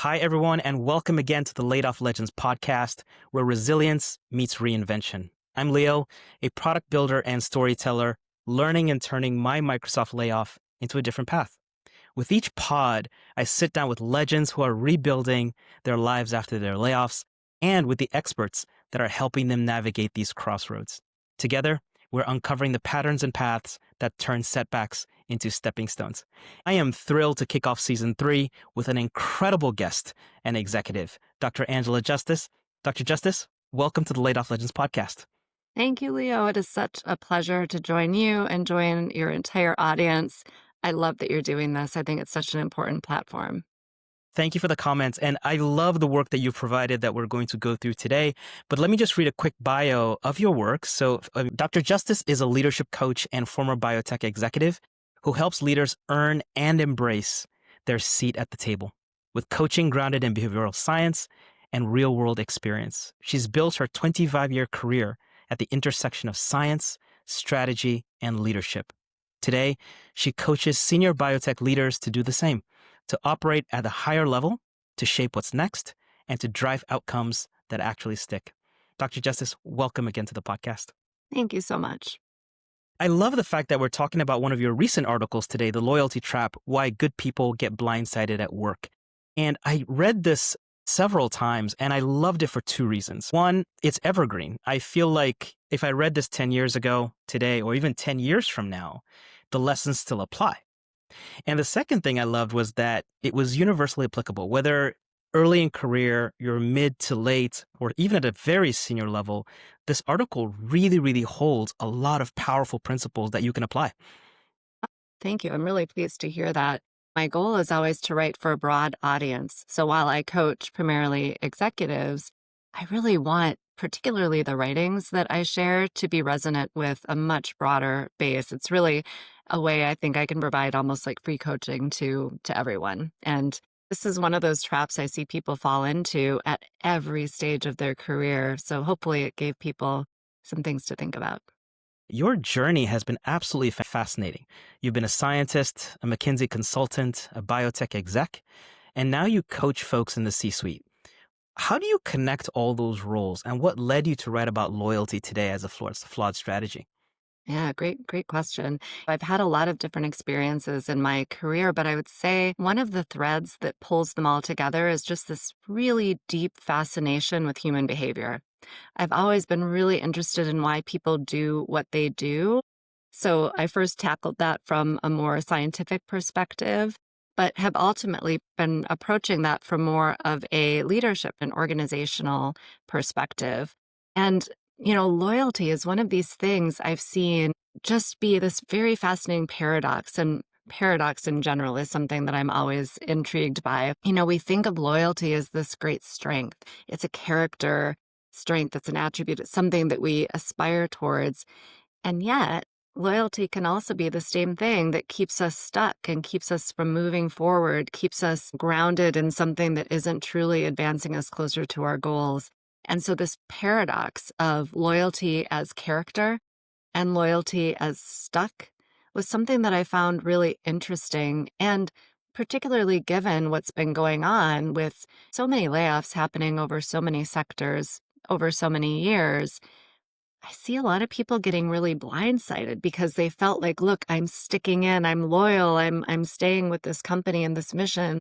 Hi, everyone, and welcome again to the Laid Off Legends podcast, where resilience meets reinvention. I'm Leo, a product builder and storyteller, learning and turning my Microsoft layoff into a different path. With each pod, I sit down with legends who are rebuilding their lives after their layoffs and with the experts that are helping them navigate these crossroads. Together, we're uncovering the patterns and paths that turn setbacks into stepping stones. I am thrilled to kick off season 3 with an incredible guest and executive, Dr. Angela Justice. Dr. Justice, welcome to the Laid Off Legends podcast. Thank you, Leo. It is such a pleasure to join you and join your entire audience. I love that you're doing this. I think it's such an important platform. Thank you for the comments, and I love the work that you've provided that we're going to go through today. But let me just read a quick bio of your work. So Dr. Justice is a leadership coach and former biotech executive who helps leaders earn and embrace their seat at the table with coaching grounded in behavioral science and real-world experience. She's built her 25-year career at the intersection of science, strategy, and leadership. Today, she coaches senior biotech leaders to do the same, to operate at a higher level, to shape what's next, and to drive outcomes that actually stick. Dr. Justice, welcome again to the podcast. Thank you so much. I love the fact that we're talking about one of your recent articles today, The Loyalty Trap, Why Good People Get Blindsided at Work. And I read this several times, and I loved it for two reasons. One, it's evergreen. I feel like if I read this 10 years ago, today, or even 10 years from now, the lessons still apply. And the second thing I loved was that it was universally applicable, whether early in career, you're mid to late, or even at a very senior level. This article really, really holds a lot of powerful principles that you can apply. Thank you. I'm really pleased to hear that. My goal is always to write for a broad audience. So while I coach primarily executives, I really want particularly the writings that I share to be resonant with a much broader base. It's really a way I think I can provide almost like free coaching to everyone. And this is one of those traps I see people fall into at every stage of their career. So hopefully it gave people some things to think about. Your journey has been absolutely fascinating. You've been a scientist, a McKinsey consultant, a biotech exec, and now you coach folks in the C-suite. How do you connect all those roles, and what led you to write about loyalty today as a flawed strategy? Yeah, great question. I've had a lot of different experiences in my career, but I would say one of the threads that pulls them all together is just this really deep fascination with human behavior. I've always been really interested in why people do what they do. So I first tackled that from a more scientific perspective, but have ultimately been approaching that from more of a leadership and organizational perspective. And loyalty is one of these things I've seen just be this very fascinating paradox. And paradox in general is something that I'm always intrigued by. We think of loyalty as this great strength. It's a character strength. It's an attribute. It's something that we aspire towards. And yet, loyalty can also be the same thing that keeps us stuck and keeps us from moving forward, keeps us grounded in something that isn't truly advancing us closer to our goals. And so this paradox of loyalty as character and loyalty as stuck was something that I found really interesting, and particularly given what's been going on with so many layoffs happening over so many sectors over so many years. I see a lot of people getting really blindsided because they felt like, look, I'm sticking in, I'm loyal, I'm staying with this company and this mission.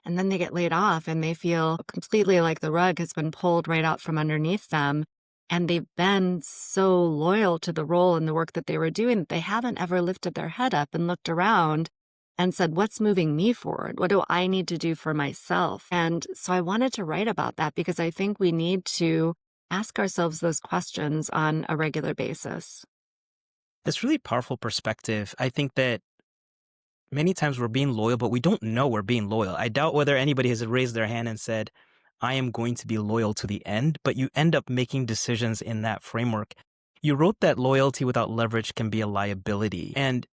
And then they get laid off and they feel completely like the rug has been pulled right out from underneath them. And they've been so loyal to the role and the work that they were doing that they haven't ever lifted their head up and looked around and said, what's moving me forward? What do I need to do for myself? And so I wanted to write about that because I think we need to ask ourselves those questions on a regular basis. It's really powerful perspective. I think that many times we're being loyal, but we don't know we're being loyal. I doubt whether anybody has raised their hand and said, I am going to be loyal to the end, but you end up making decisions in that framework. You wrote that loyalty without leverage can be a liability. And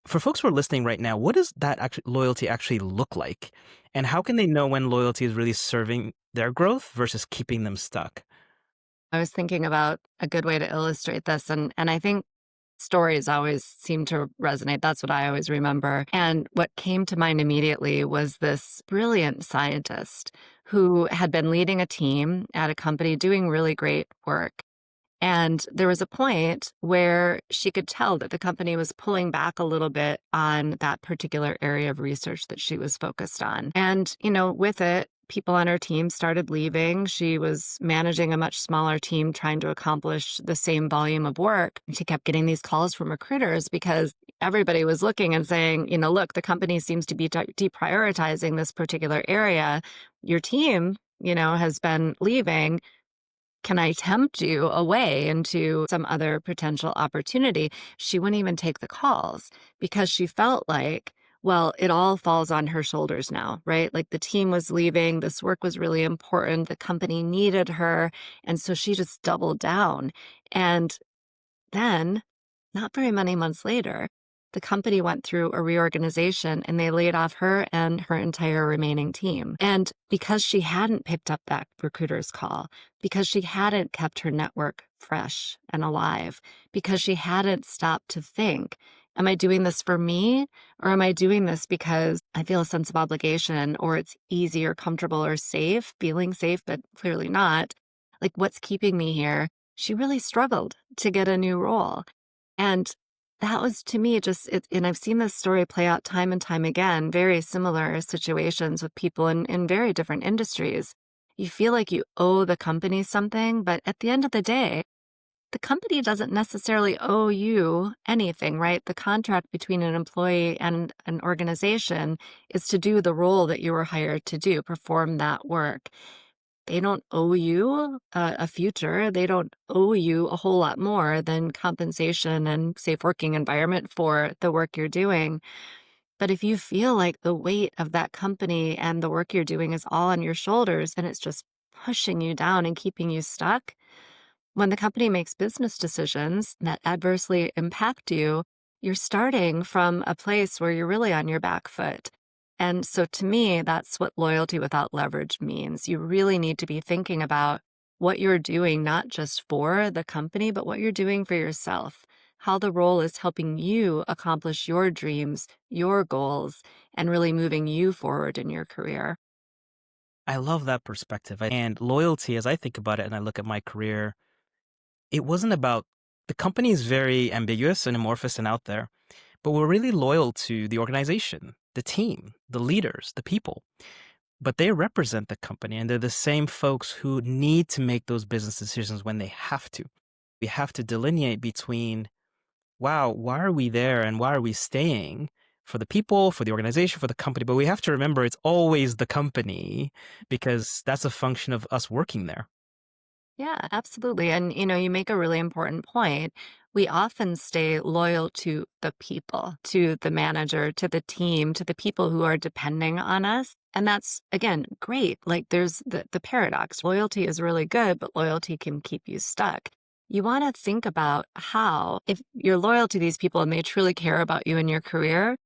for folks who are listening right now, what does that loyalty actually look like? And how can they know when loyalty is really serving their growth versus keeping them stuck? I was thinking about a good way to illustrate this. And I think stories always seem to resonate. That's what I always remember. And what came to mind immediately was this brilliant scientist who had been leading a team at a company doing really great work. And there was a point where she could tell that the company was pulling back a little bit on that particular area of research that she was focused on. And, with it, people on her team started leaving. She was managing a much smaller team trying to accomplish the same volume of work. She kept getting these calls from recruiters because everybody was looking and saying, look, the company seems to be deprioritizing this particular area. Your team, has been leaving. Can I tempt you away into some other potential opportunity? She wouldn't even take the calls because she felt like, well, it all falls on her shoulders now, right? Like the team was leaving, this work was really important, the company needed her. And so she just doubled down. And then, not very many months later, the company went through a reorganization and they laid off her and her entire remaining team. And because she hadn't picked up that recruiter's call, because she hadn't kept her network fresh and alive, because she hadn't stopped to think, am I doing this for me? Or am I doing this because I feel a sense of obligation, or it's easy or comfortable or safe, feeling safe, but clearly not? Like, what's keeping me here? She really struggled to get a new role. And that was, to me, and I've seen this story play out time and time again, very similar situations with people in very different industries. You feel like you owe the company something, but at the end of the day, the company doesn't necessarily owe you anything, right? The contract between an employee and an organization is to do the role that you were hired to do, perform that work. They don't owe you a future. They don't owe you a whole lot more than compensation and safe working environment for the work you're doing. But if you feel like the weight of that company and the work you're doing is all on your shoulders and it's just pushing you down and keeping you stuck, when the company makes business decisions that adversely impact you, you're starting from a place where you're really on your back foot. And so to me, that's what loyalty without leverage means. You really need to be thinking about what you're doing, not just for the company, but what you're doing for yourself, how the role is helping you accomplish your dreams, your goals, and really moving you forward in your career. I love that perspective. And loyalty, as I think about it and I look at my career, it wasn't about the company is very ambiguous and amorphous and out there, but we're really loyal to the organization, the team, the leaders, the people. But they represent the company and they're the same folks who need to make those business decisions when they have to. We have to delineate between, wow, why are we there and why are we staying for the people, for the organization, for the company? But we have to remember it's always the company because that's a function of us working there. Yeah, absolutely. And you make a really important point. We often stay loyal to the people, to the manager, to the team, to the people who are depending on us. And that's, again, great. Like there's the paradox. Loyalty is really good, but loyalty can keep you stuck. You want to think about how, if you're loyal to these people and they truly care about you in your career,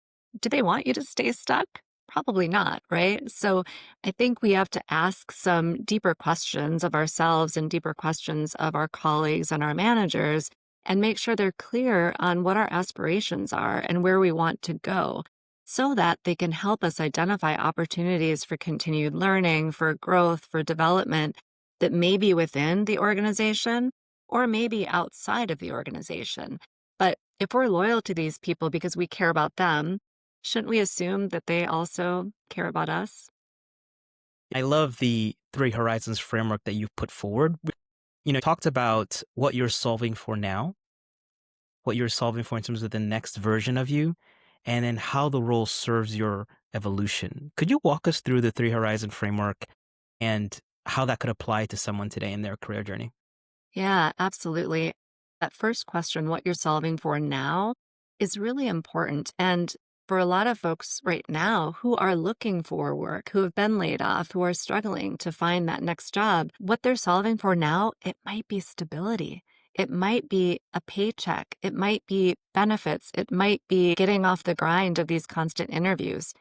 do they want you to stay stuck? Probably not, right? So I think we have to ask some deeper questions of ourselves and deeper questions of our colleagues and our managers and make sure they're clear on what our aspirations are and where we want to go so that they can help us identify opportunities for continued learning, for growth, for development that may be within the organization or maybe outside of the organization. But if we're loyal to these people because we care about them, shouldn't we assume that they also care about us? I love the Three Horizons framework that you've put forward. Talked about what you're solving for now, what you're solving for in terms of the next version of you, and then how the role serves your evolution. Could you walk us through the Three Horizon framework and how that could apply to someone today in their career journey? Yeah, absolutely. That first question, what you're solving for now, is really important. And for a lot of folks right now who are looking for work, who have been laid off, who are struggling to find that next job, what they're solving for now, it might be stability. It might be a paycheck. It might be benefits. It might be getting off the grind of these constant interviews.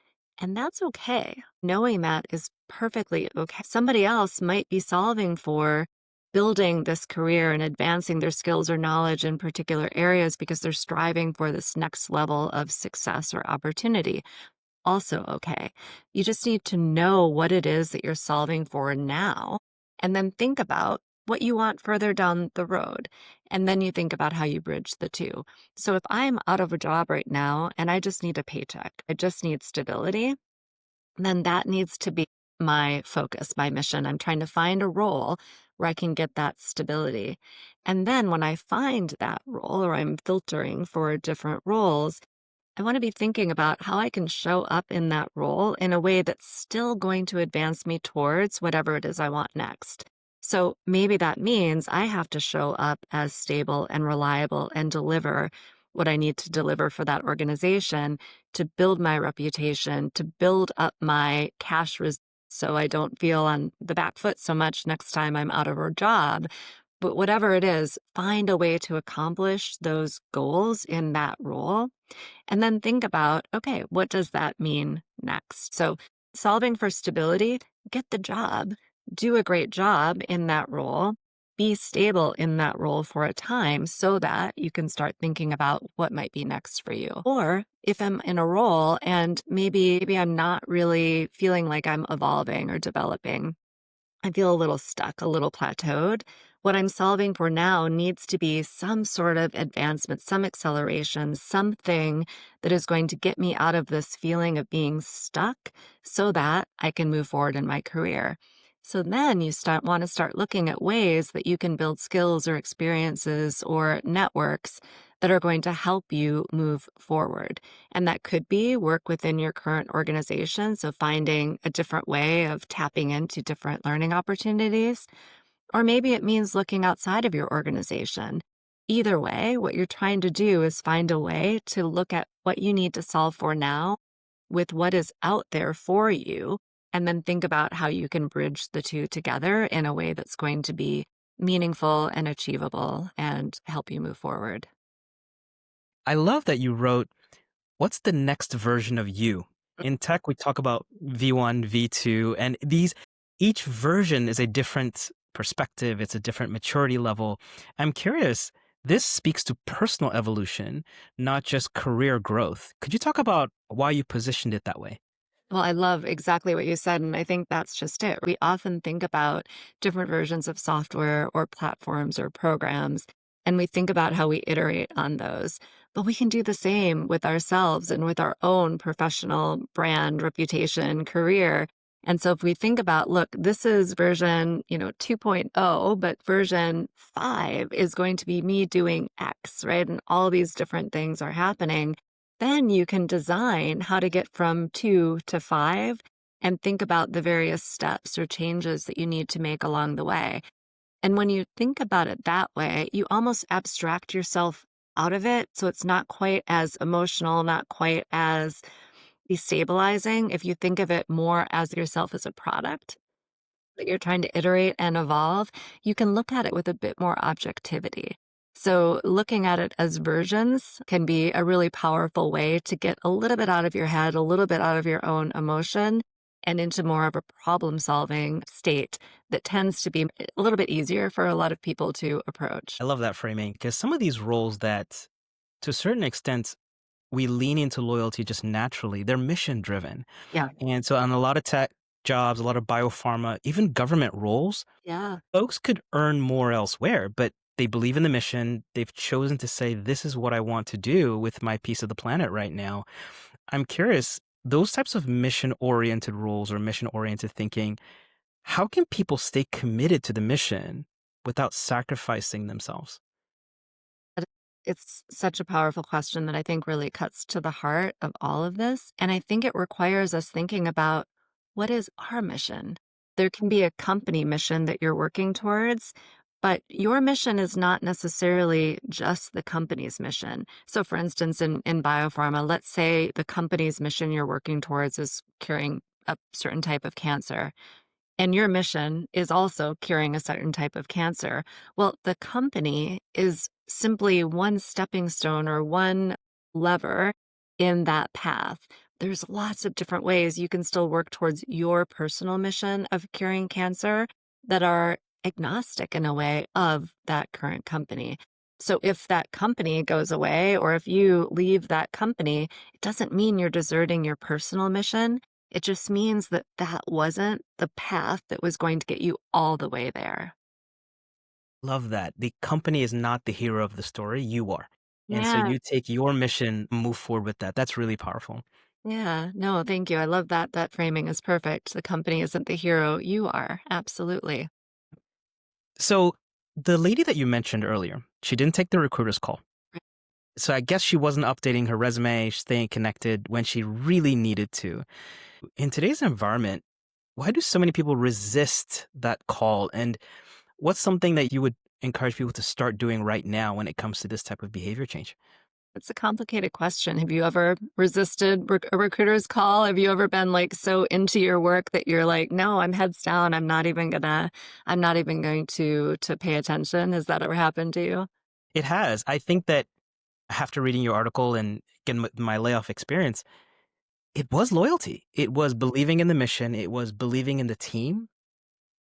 And that's okay. Knowing that is perfectly okay. Somebody else might be solving for building this career and advancing their skills or knowledge in particular areas because they're striving for this next level of success or opportunity. Also, okay. You just need to know what it is that you're solving for now, and then think about what you want further down the road. And then you think about how you bridge the two. So if I'm out of a job right now and I just need a paycheck, I just need stability, then that needs to be my focus, my mission. I'm trying to find a role where I can get that stability. And then when I find that role or I'm filtering for different roles, I want to be thinking about how I can show up in that role in a way that's still going to advance me towards whatever it is I want next. So maybe that means I have to show up as stable and reliable and deliver what I need to deliver for that organization to build my reputation, to build up my so I don't feel on the back foot so much next time I'm out of a job. But whatever it is, find a way to accomplish those goals in that role and then think about, okay, what does that mean next? So, solving for stability, get the job, do a great job in that role, be stable in that role for a time so that you can start thinking about what might be next for you. Or if I'm in a role and maybe I'm not really feeling like I'm evolving or developing, I feel a little stuck, a little plateaued. What I'm solving for now needs to be some sort of advancement, some acceleration, something that is going to get me out of this feeling of being stuck so that I can move forward in my career. So then you want to start looking at ways that you can build skills or experiences or networks that are going to help you move forward. And that could be work within your current organization. So finding a different way of tapping into different learning opportunities. Or maybe it means looking outside of your organization. Either way, what you're trying to do is find a way to look at what you need to solve for now with what is out there for you, and then think about how you can bridge the two together in a way that's going to be meaningful and achievable and help you move forward. I love that you wrote, what's the next version of you? In tech, we talk about V1, V2, and each version is a different perspective. It's a different maturity level. I'm curious, this speaks to personal evolution, not just career growth. Could you talk about why you positioned it that way? Well, I love exactly what you said. And I think that's just it. We often think about different versions of software or platforms or programs, and we think about how we iterate on those. But we can do the same with ourselves and with our own professional brand, reputation, career. And so if we think about, look, this is version, 2.0, but version 5 is going to be me doing X, right? And all these different things are happening. Then you can design how to get from 2 to 5 and think about the various steps or changes that you need to make along the way. And when you think about it that way, you almost abstract yourself out of it. So it's not quite as emotional, not quite as destabilizing. If you think of it more as yourself as a product that you're trying to iterate and evolve, you can look at it with a bit more objectivity. So, looking at it as versions can be a really powerful way to get a little bit out of your head, a little bit out of your own emotion, and into more of a problem solving state that tends to be a little bit easier for a lot of people to approach. I love that framing because some of these roles that, to a certain extent, we lean into loyalty just naturally, they're mission driven. Yeah. And so, on a lot of tech jobs, a lot of biopharma, even government roles, Yeah. folks could earn more elsewhere, but they believe in the mission. They've chosen to say, this is what I want to do with my piece of the planet right now. I'm curious, those types of mission oriented roles or mission oriented thinking, how can people stay committed to the mission without sacrificing themselves? It's such a powerful question that I think really cuts to the heart of all of this. And I think it requires us thinking about what is our mission? There can be a company mission that you're working towards, but your mission is not necessarily just the company's mission. So, for instance, in biopharma, let's say the company's mission you're working towards is curing a certain type of cancer. And your mission is also curing a certain type of cancer. Well, the company is simply one stepping stone or one lever in that path. There's lots of different ways you can still work towards your personal mission of curing cancer that are agnostic in a way of that current company. So if that company goes away or if you leave that company, it doesn't mean you're deserting your personal mission. It just means that that wasn't the path that was going to get you all the way there. Love that. The company is not the hero of the story, you are. And so Yeah. you take your mission, move forward with that. That's really powerful. Yeah. No, thank you. I love that. That framing is perfect. The company isn't the hero. You are. Absolutely. So the lady that you mentioned earlier, she didn't take the recruiter's call. So I guess she wasn't updating her resume, staying connected when she really needed to. In today's environment, why do so many people resist that call? And what's something that you would encourage people to start doing right now when it comes to this type of behavior change? It's a complicated question. Have you ever resisted a recruiter's call? Have you ever been like so into your work that you're like, no, I'm heads down. I'm not even going to pay attention. Has that ever happened to you? It has. I think that after reading your article and again my layoff experience, it was loyalty. It was believing in the mission. It was believing in the team.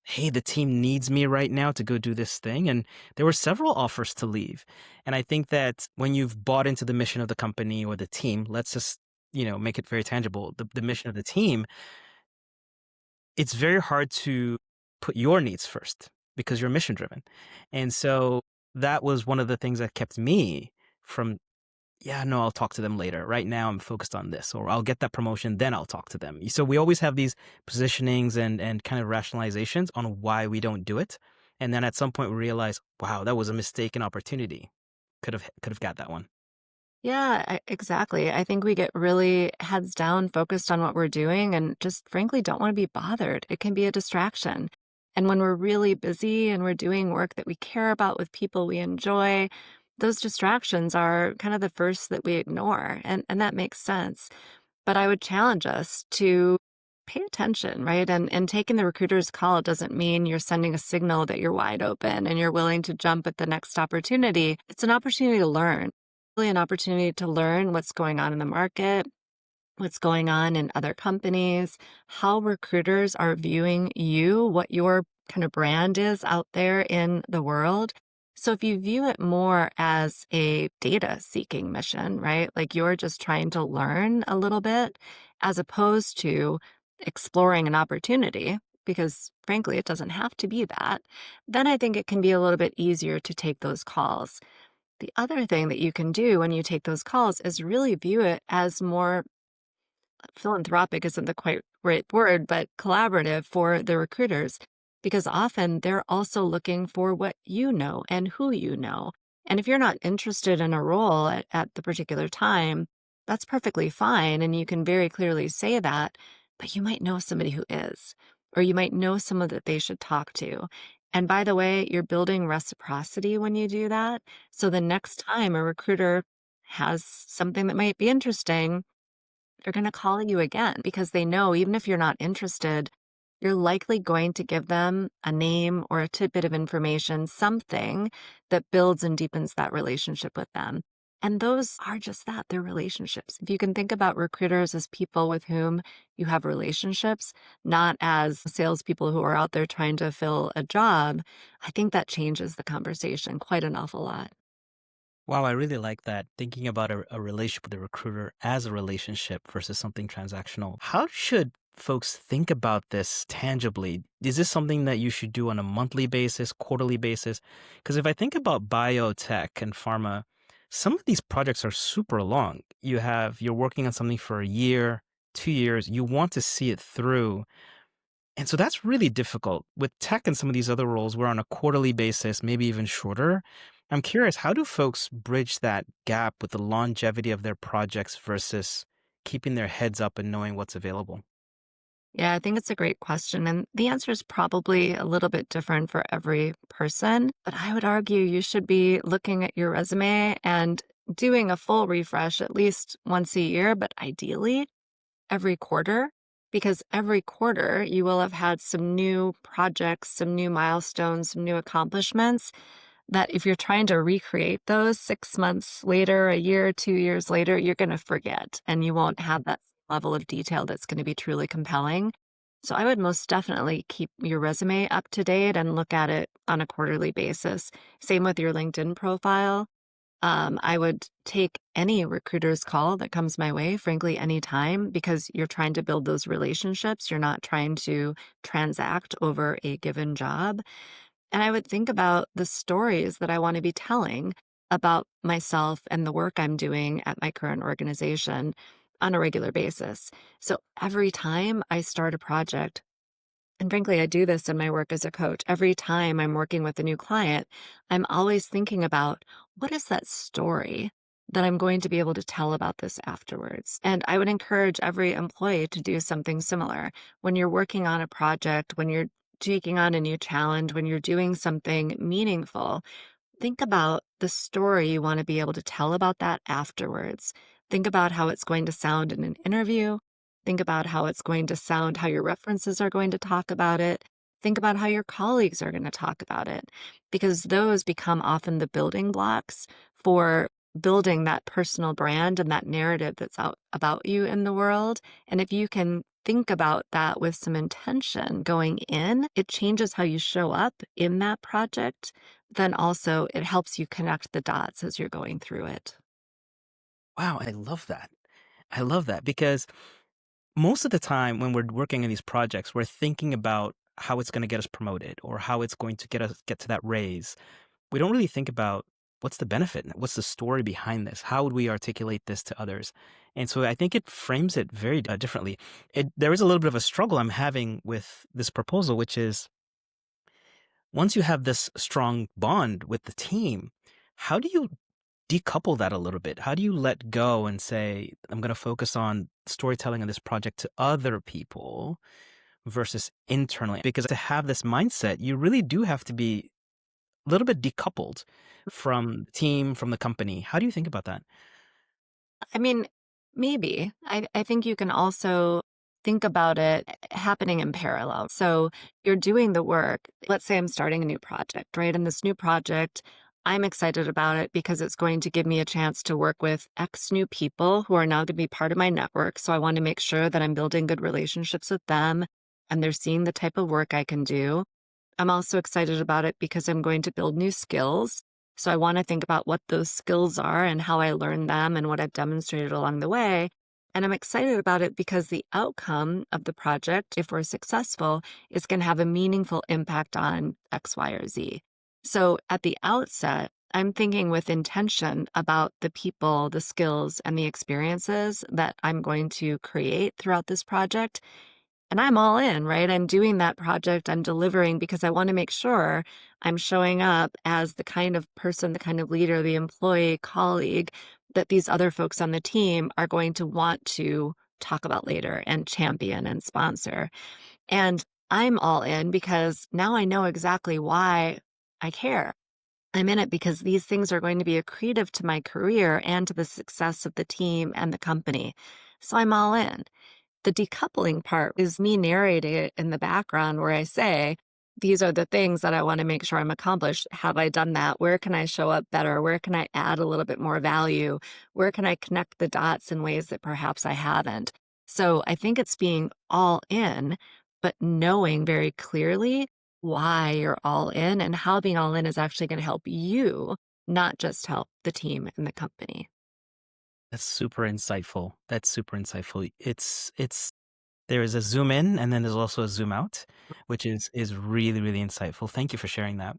Hey, the team needs me right now to go do this thing. And there were several offers to leave. And I think that when you've bought into the mission of the company or the team, let's just, make it very tangible. The mission of the team, it's very hard to put your needs first because you're mission driven. And so that was one of the things that kept me from, yeah, no, I'll talk to them later. Right now, I'm focused on this, or I'll get that promotion, then I'll talk to them. So we always have these positionings and kind of rationalizations on why we don't do it. And then at some point we realize, wow, that was a mistaken opportunity. Could have got that one. Yeah, exactly. I think we get really heads down, focused on what we're doing, and just frankly don't want to be bothered. It can be a distraction. And when we're really busy and we're doing work that we care about with people we enjoy, those distractions are kind of the first that we ignore. And that makes sense. But I would challenge us to pay attention, right? And taking the recruiter's call doesn't mean you're sending a signal that you're wide open and you're willing to jump at the next opportunity. It's an opportunity to learn, really an opportunity to learn what's going on in the market, what's going on in other companies, how recruiters are viewing you, what your kind of brand is out there in the world. So if you view it more as a data seeking mission, right? Like you're just trying to learn a little bit as opposed to exploring an opportunity, because frankly, it doesn't have to be that, then I think it can be a little bit easier to take those calls. The other thing that you can do when you take those calls is really view it as more philanthropic isn't the quite right word, but collaborative for the recruiters, because often they're also looking for what you know and who you know. And if you're not interested in a role at the particular time, that's perfectly fine. And you can very clearly say that, but you might know somebody who is, or you might know someone that they should talk to. And by the way, you're building reciprocity when you do that. So the next time a recruiter has something that might be interesting, they're going to call you again because they know even if you're not interested, you're likely going to give them a name or a tidbit of information, something that builds and deepens that relationship with them. And those are just that, they're relationships. If you can think about recruiters as people with whom you have relationships, not as salespeople who are out there trying to fill a job, I think that changes the conversation quite an awful lot. Wow, I really like that. Thinking about a relationship with a recruiter as a relationship versus something transactional. How should folks think about this tangibly? Is this something that you should do on a monthly basis, quarterly basis? Because if I think about biotech and pharma, some of these projects are super long. You're working on something for a year, 2 years, you want to see it through. And so that's really difficult. With tech and some of these other roles, we're on a quarterly basis, maybe even shorter. I'm curious, how do folks bridge that gap with the longevity of their projects versus keeping their heads up and knowing what's available? Yeah, I think it's a great question. And the answer is probably a little bit different for every person. But I would argue you should be looking at your resume and doing a full refresh at least once a year, but ideally every quarter, because every quarter you will have had some new projects, some new milestones, some new accomplishments that if you're trying to recreate those 6 months later, a year, 2 years later, you're going to forget and you won't have that level of detail that's going to be truly compelling. So I would most definitely keep your resume up to date and look at it on a quarterly basis. Same with your LinkedIn profile. I would take any recruiter's call that comes my way, frankly, anytime, because you're trying to build those relationships. You're not trying to transact over a given job. And I would think about the stories that I want to be telling about myself and the work I'm doing at my current organization on a regular basis. So every time I start a project, and frankly, I do this in my work as a coach. Every time I'm working with a new client, I'm always thinking about what is that story that I'm going to be able to tell about this afterwards. And I would encourage every employee to do something similar. When you're working on a project, when you're taking on a new challenge, when you're doing something meaningful, think about the story you want to be able to tell about that afterwards. Think about how it's going to sound in an interview. Think about how it's going to sound, how your references are going to talk about it. Think about how your colleagues are going to talk about it, because those become often the building blocks for building that personal brand and that narrative that's out about you in the world. And if you can think about that with some intention going in, it changes how you show up in that project. Then also it helps you connect the dots as you're going through it. Wow, I love that. I love that because most of the time when we're working on these projects, we're thinking about how it's going to get us promoted or how it's going to get to that raise. We don't really think about what's the benefit, what's the story behind this, how would we articulate this to others. And so I think it frames it very differently. There is a little bit of a struggle I'm having with this proposal, which is once you have this strong bond with the team, how do you decouple that a little bit? How do you let go and say, I'm going to focus on storytelling on this project to other people versus internally? Because to have this mindset, you really do have to be a little bit decoupled from the team, from the company. How do you think about that? I mean, maybe. I think you can also think about it happening in parallel. So you're doing the work. Let's say I'm starting a new project, right? And this new project, I'm excited about it because it's going to give me a chance to work with X new people who are now going to be part of my network. So I want to make sure that I'm building good relationships with them and they're seeing the type of work I can do. I'm also excited about it because I'm going to build new skills. So I want to think about what those skills are and how I learned them and what I've demonstrated along the way. And I'm excited about it because the outcome of the project, if we're successful, is going to have a meaningful impact on X, Y, or Z. So at the outset, I'm thinking with intention about the people, the skills, and the experiences that I'm going to create throughout this project. And I'm all in, right? I'm doing that project, I'm delivering because I want to make sure I'm showing up as the kind of person, the kind of leader, the employee, colleague that these other folks on the team are going to want to talk about later and champion and sponsor. And I'm all in because now I know exactly why I care. I'm in it because these things are going to be accretive to my career and to the success of the team and the company. So I'm all in. The decoupling part is me narrating it in the background where I say, these are the things that I want to make sure I'm accomplished. Have I done that? Where can I show up better? Where can I add a little bit more value? Where can I connect the dots in ways that perhaps I haven't? So I think it's being all in, but knowing very clearly why you're all in and how being all in is actually going to help you, not just help the team and the company. That's super insightful. That's super insightful. It's there is a zoom in and then there's also a zoom out, which is really, really insightful. Thank you for sharing that.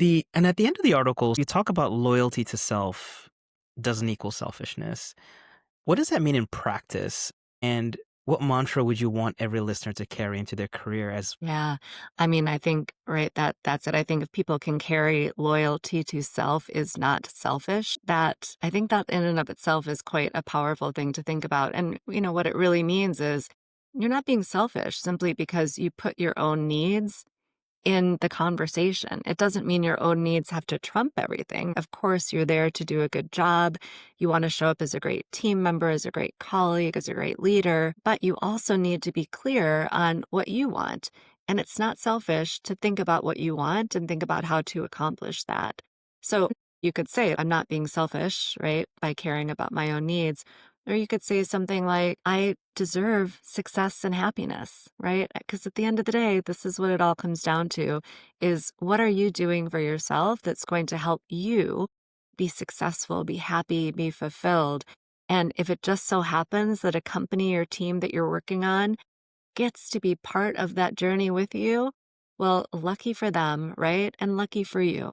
And at the end of the article, you talk about loyalty to self doesn't equal selfishness. What does that mean in practice? And what mantra would you want every listener to carry into their career as Yeah. I mean, I think, right, that's it. I think if people can carry loyalty to self is not selfish, that I think that in and of itself is quite a powerful thing to think about. And, what it really means is you're not being selfish simply because you put your own needs in the conversation. It doesn't mean your own needs have to trump everything. Of course, you're there to do a good job. You want to show up as a great team member, as a great colleague, as a great leader, but you also need to be clear on what you want. And it's not selfish to think about what you want and think about how to accomplish that. So you could say, I'm not being selfish, right, by caring about my own needs. Or you could say something like, I deserve success and happiness, right? Because at the end of the day, this is what it all comes down to is what are you doing for yourself that's going to help you be successful, be happy, be fulfilled? And if it just so happens that a company or team that you're working on gets to be part of that journey with you, well, lucky for them, right? And lucky for you.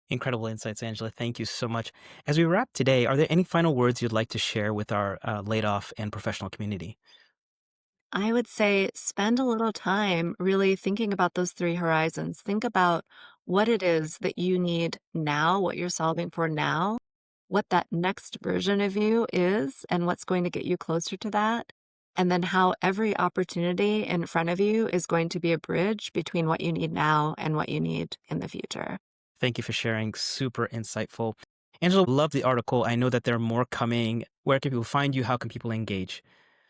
Incredible insights, Angela. Thank you so much. As we wrap today, are there any final words you'd like to share with our laid off and professional community? I would say spend a little time really thinking about those three horizons. Think about what it is that you need now, what you're solving for now, what that next version of you is, and what's going to get you closer to that. And then how every opportunity in front of you is going to be a bridge between what you need now and what you need in the future. Thank you for sharing. Super insightful. Angela, love the article. I know that there are more coming. Where can people find you? How can people engage?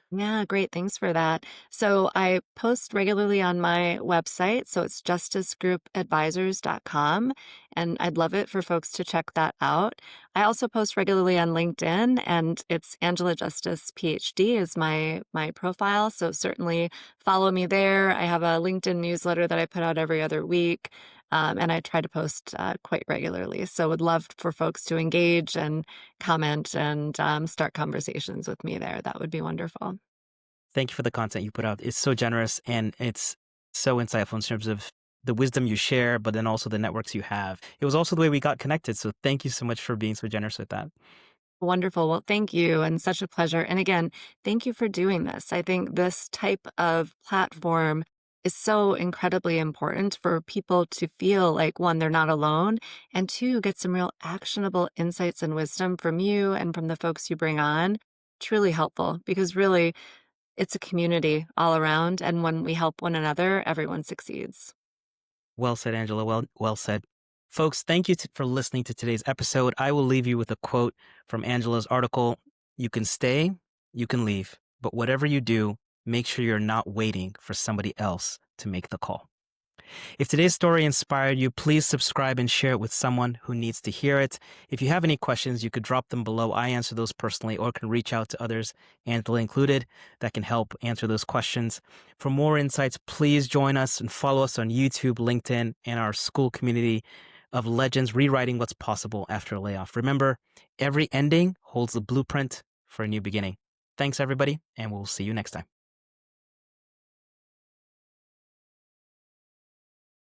Yeah, great. Thanks for that. So I post regularly on my website. So it's justicegroupadvisors.com. And I'd love it for folks to check that out. I also post regularly on LinkedIn, and it's Angela Justice PhD is my profile. So certainly follow me there. I have a LinkedIn newsletter that I put out every other week. And I try to post quite regularly. So would love for folks to engage and comment and start conversations with me there. That would be wonderful. Thank you for the content you put out. It's so generous and it's so insightful in terms of the wisdom you share, but then also the networks you have. It was also the way we got connected. So thank you so much for being so generous with that. Wonderful. Well, thank you, and such a pleasure. And again, thank you for doing this. I think this type of platform is so incredibly important for people to feel like, one, they're not alone, and two, get some real actionable insights and wisdom from you and from the folks you bring on. Truly helpful because really it's a community all around. And when we help one another, everyone succeeds. Well said, Angela. Well said. Folks, thank you for listening to today's episode. I will leave you with a quote from Angela's article. You can stay, you can leave, but whatever you do, make sure you're not waiting for somebody else to make the call. If today's story inspired you, please subscribe and share it with someone who needs to hear it. If you have any questions, you could drop them below. I answer those personally or can reach out to others, Angela included, that can help answer those questions. For more insights, please join us and follow us on YouTube, LinkedIn, and our school community of legends rewriting what's possible after a layoff. Remember, every ending holds the blueprint for a new beginning. Thanks, everybody, and we'll see you next time.